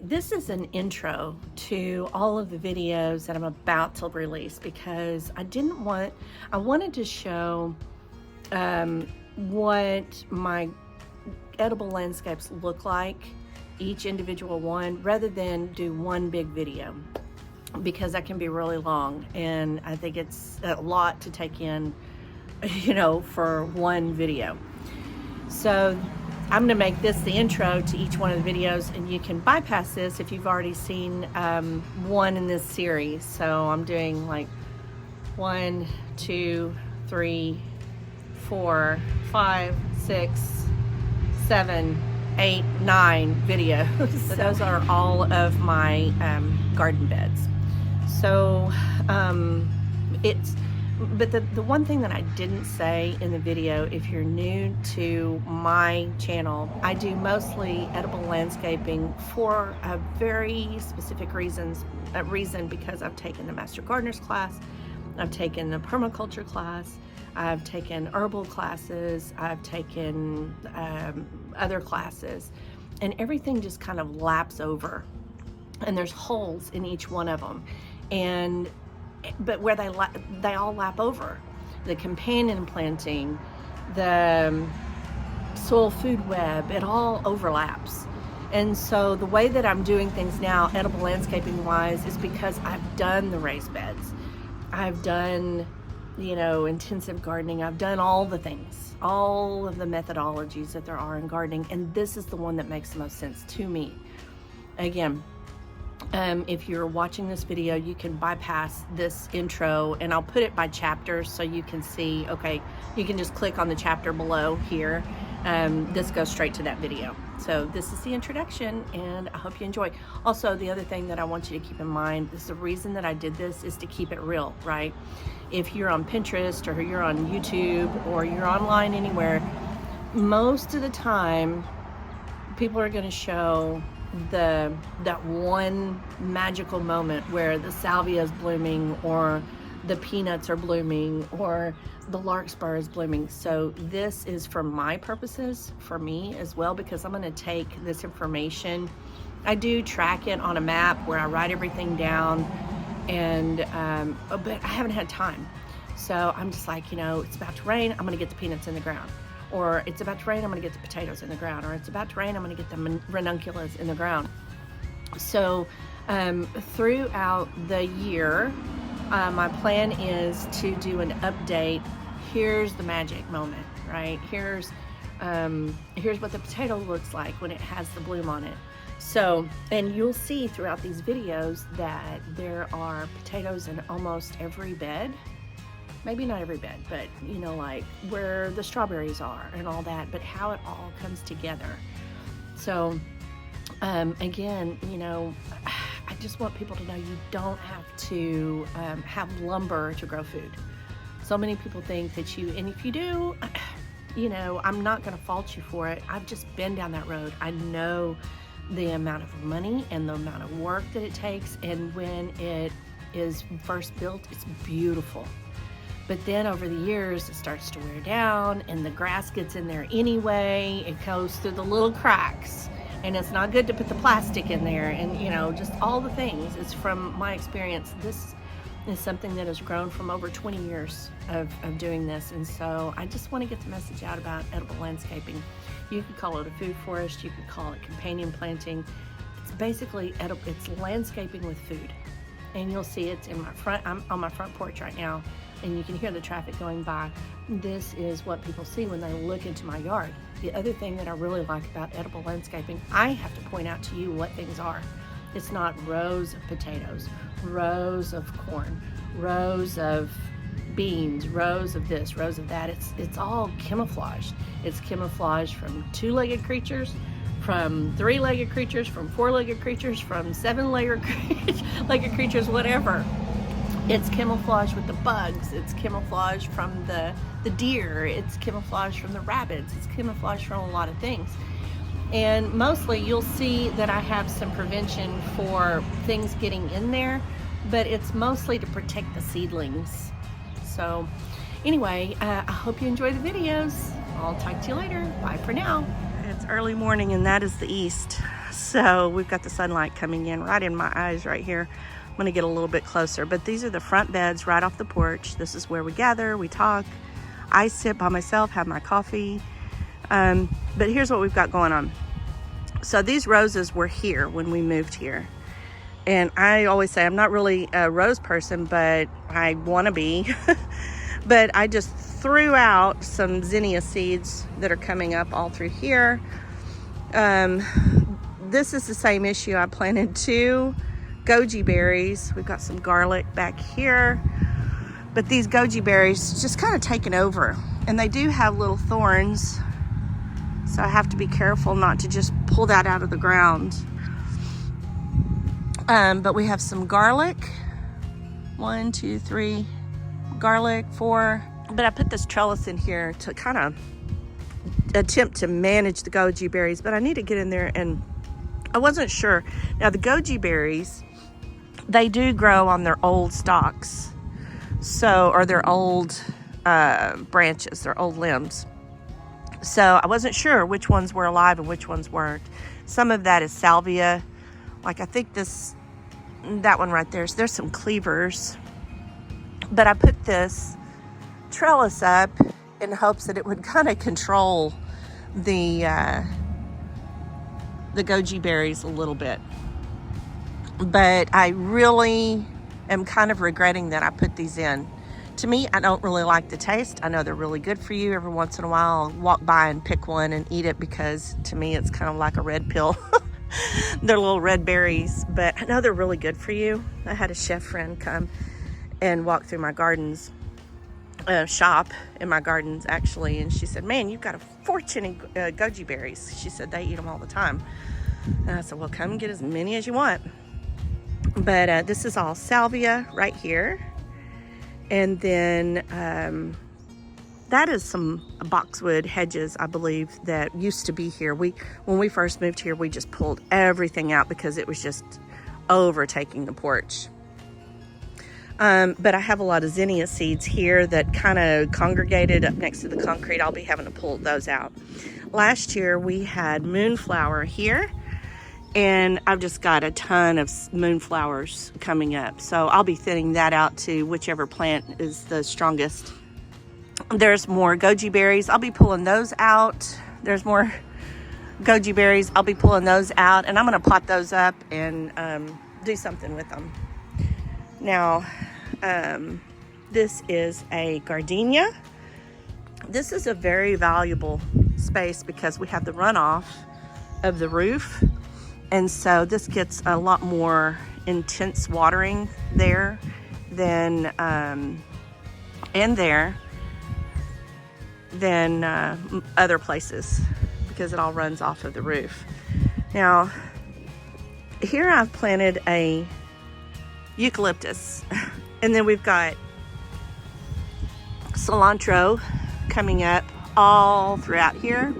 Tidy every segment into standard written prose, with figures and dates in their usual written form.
This is an intro to all of the videos that I'm about to release because I wanted to show what my edible landscapes look like, each individual one, rather than do one big video, because that can be really long and I think it's a lot to take in, for one video. So I'm going to make this the intro to each one of the videos, and you can bypass this if you've already seen one in this series. So I'm doing like 1, 2, 3, 4, 5, 6, 7, 8, 9 videos. So those are all of my garden beds. So but the one thing that I didn't say in the video, if you're new to my channel, I do mostly edible landscaping for a very specific reason, because I've taken the Master Gardener's class, I've taken the permaculture class, I've taken herbal classes, I've taken other classes, and everything just kind of laps over, and there's holes in each one of them. But where they all lap over, the companion planting, the soil food web, it all overlaps. And so the way that I'm doing things now, edible landscaping wise, is because I've done the raised beds. I've done, intensive gardening. I've done all the things, all of the methodologies that there are in gardening. And this is the one that makes the most sense to me. Again, if you're watching this video, you can bypass this intro, and I'll put it by chapters so you can see. Okay, you can just click on the chapter below here. This goes straight to that video. So this is the introduction, and I hope you enjoy. Also, the other thing that I want you to keep in mind is the reason that I did this is to keep it real, right? If you're on Pinterest or you're on YouTube or you're online anywhere, most of the time people are going to show that one magical moment where the salvia is blooming, or the peanuts are blooming, or the larkspur is blooming. So this is for my purposes, for me as well, because I'm going to take this information. I do track it on a map where I write everything down, and but I haven't had time. So I'm just like, it's about to rain, I'm going to get the peanuts in the ground. Or it's about to rain, I'm going to get the potatoes in the ground. Or it's about to rain, I'm going to get the ranunculus in the ground. So throughout the year, my plan is to do an update. Here's the magic moment, right? Here's what the potato looks like when it has the bloom on it. So, and you'll see throughout these videos that there are potatoes in almost every bed. Maybe not every bed, but like where the strawberries are and all that, but how it all comes together. So again, I just want people to know you don't have to have lumber to grow food. So many people think that and if you do, I'm not going to fault you for it. I've just been down that road. I know the amount of money and the amount of work that it takes, and when it is first built, it's beautiful. But then over the years, it starts to wear down, and the grass gets in there anyway. It goes through the little cracks, and it's not good to put the plastic in there, and just all the things. It's from my experience. This is something that has grown from over 20 years of doing this, and so I just want to get the message out about edible landscaping. You could call it a food forest, you could call it companion planting. It's basically it's landscaping with food. And you'll see it's in my front. I'm on my front porch right now, and you can hear the traffic going by. This is what people see when they look into my yard. The other thing that I really like about edible landscaping, I have to point out to you what things are. It's not rows of potatoes, rows of corn, rows of beans, rows of this, rows of that. It's all camouflaged. It's camouflaged from two-legged creatures, from three-legged creatures, from four-legged creatures, from seven-legged creatures, whatever. It's camouflaged with the bugs. It's camouflaged from the deer. It's camouflaged from the rabbits. It's camouflaged from a lot of things. And mostly you'll see that I have some prevention for things getting in there, but it's mostly to protect the seedlings. So anyway, I hope you enjoy the videos. I'll talk to you later. Bye for now. It's early morning, and that is the east. So we've got the sunlight coming in right in my eyes right here. I'm gonna get a little bit closer, but these are the front beds right off the porch. This is where we gather, we talk. I sit by myself, have my coffee. But here's what we've got going on. So these roses were here when we moved here. And I always say I'm not really a rose person, but I wanna be. But I just threw out some zinnia seeds that are coming up all through here. This is the same issue. I planted 2 goji berries. We've got some garlic back here, but these goji berries just kind of taken over, and they do have little thorns, so I have to be careful not to just pull that out of the ground. But we have some garlic. 1, 2, 3 garlic, 4. But I put this trellis in here to kind of attempt to manage the goji berries, but I need to get in there, and I wasn't sure. Now the goji berries, they do grow on their old stalks, so, or their old branches, their old limbs. So I wasn't sure which ones were alive and which ones weren't. Some of that is salvia. Like I think that one right there's some cleavers. But I put this trellis up in hopes that it would kind of control the goji berries a little bit. But I really am kind of regretting that I put these in. To me, I don't really like the taste. I know they're really good for you. Every once in a while, I'll walk by and pick one and eat it because to me, it's kind of like a red pill. They're little red berries, but I know they're really good for you. I had a chef friend come and walk through my gardens, shop in my gardens actually, and she said, man, you've got a fortune in goji berries. She said they eat them all the time. And I said, well, come and get as many as you want. But this is all salvia right here. And then that is some boxwood hedges, I believe, that used to be here. When we first moved here, we just pulled everything out because it was just overtaking the porch. But I have a lot of zinnia seeds here that kind of congregated up next to the concrete. I'll be having to pull those out. Last year we had moonflower here, and I've just got a ton of moonflowers coming up. So I'll be thinning that out to whichever plant is the strongest. There's more goji berries. I'll be pulling those out. There's more goji berries. I'll be pulling those out, and I'm going to pot those up and do something with them. Now, this is a gardenia. This is a very valuable space because we have the runoff of the roof. And so this gets a lot more intense watering there than other places because it all runs off of the roof. Now, here I've planted a eucalyptus, and then we've got cilantro coming up all throughout here.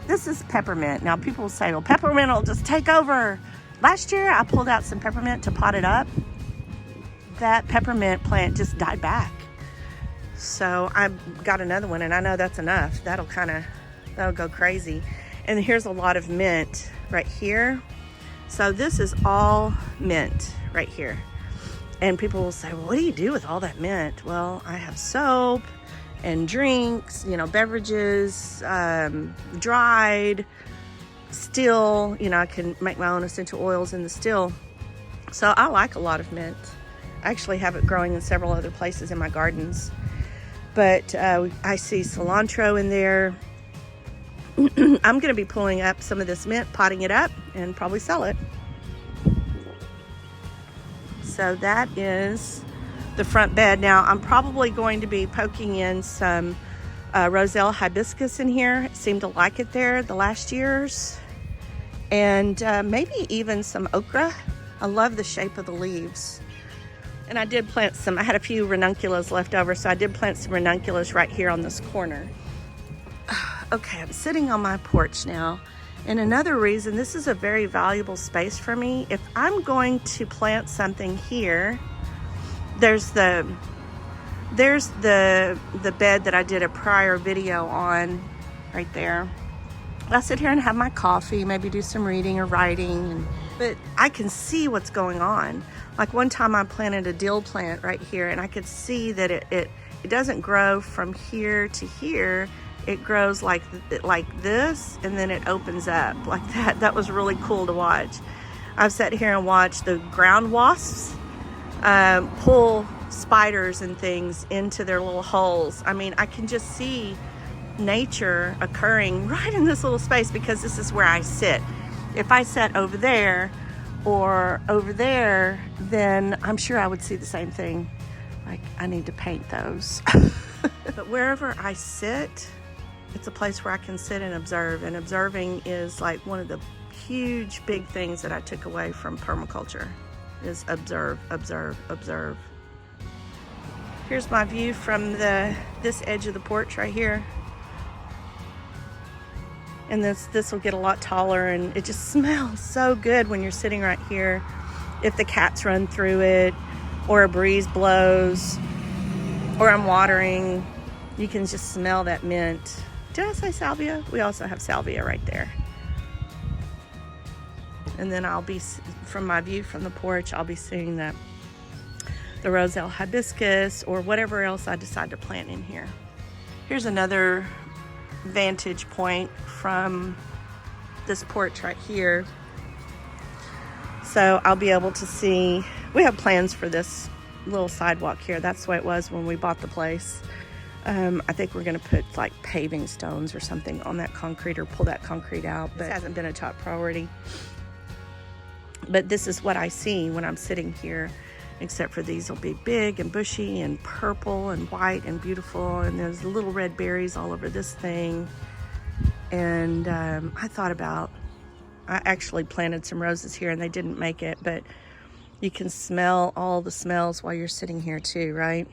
This is peppermint. Now people will say, well, peppermint will just take over. Last year I pulled out some peppermint to pot it up. That peppermint plant just died back. So I got another one, and I know that's enough. That'll go crazy. And here's a lot of mint right here. So this is all mint right here. And people will say, well, what do you do with all that mint? Well, I have soap and drinks, beverages, dried, still, I can make my own essential oils in the still. So I like a lot of mint. I actually have it growing in several other places in my gardens. But I see cilantro in there. I'm going to be pulling up some of this mint, potting it up, and probably sell it. So that is the front bed. Now I'm probably going to be poking in some Roselle hibiscus in here. It seemed to like it there the last years. And maybe even some okra. I love the shape of the leaves. And I did plant some, I had a few ranunculus left over, so I did plant some ranunculus right here on this corner. Okay, I'm sitting on my porch now. And another reason, this is a very valuable space for me. If I'm going to plant something here, there's the bed that I did a prior video on right there. I sit here and have my coffee, maybe do some reading or writing, but I can see what's going on. Like one time I planted a dill plant right here, and I could see that it doesn't grow from here to here. It grows like this, and then it opens up like that. That was really cool to watch. I've sat here and watched the ground wasps pull spiders and things into their little holes. I mean, I can just see nature occurring right in this little space because this is where I sit. If I sat over there or over there, then I'm sure I would see the same thing. Like, I need to paint those. But wherever I sit, it's a place where I can sit and observe. And observing is like one of the huge, big things that I took away from permaculture is observe, observe, observe. Here's my view from this edge of the porch right here. And this will get a lot taller, and it just smells so good when you're sitting right here. If the cats run through it, or a breeze blows, or I'm watering, you can just smell that mint. Did I say salvia? We also have salvia right there. And then I'll be, from my view from the porch, I'll be seeing the roselle hibiscus or whatever else I decide to plant in here. Here's another vantage point from this porch right here. So I'll be able to see, we have plans for this little sidewalk here. That's the way it was when we bought the place. I think we're gonna put like paving stones or something on that concrete, or pull that concrete out, but it hasn't been a top priority. But this is what I see when I'm sitting here, except for these will be big and bushy and purple and white and beautiful, and there's little red berries all over this thing. And I actually planted some roses here and they didn't make it, but you can smell all the smells while you're sitting here too, right?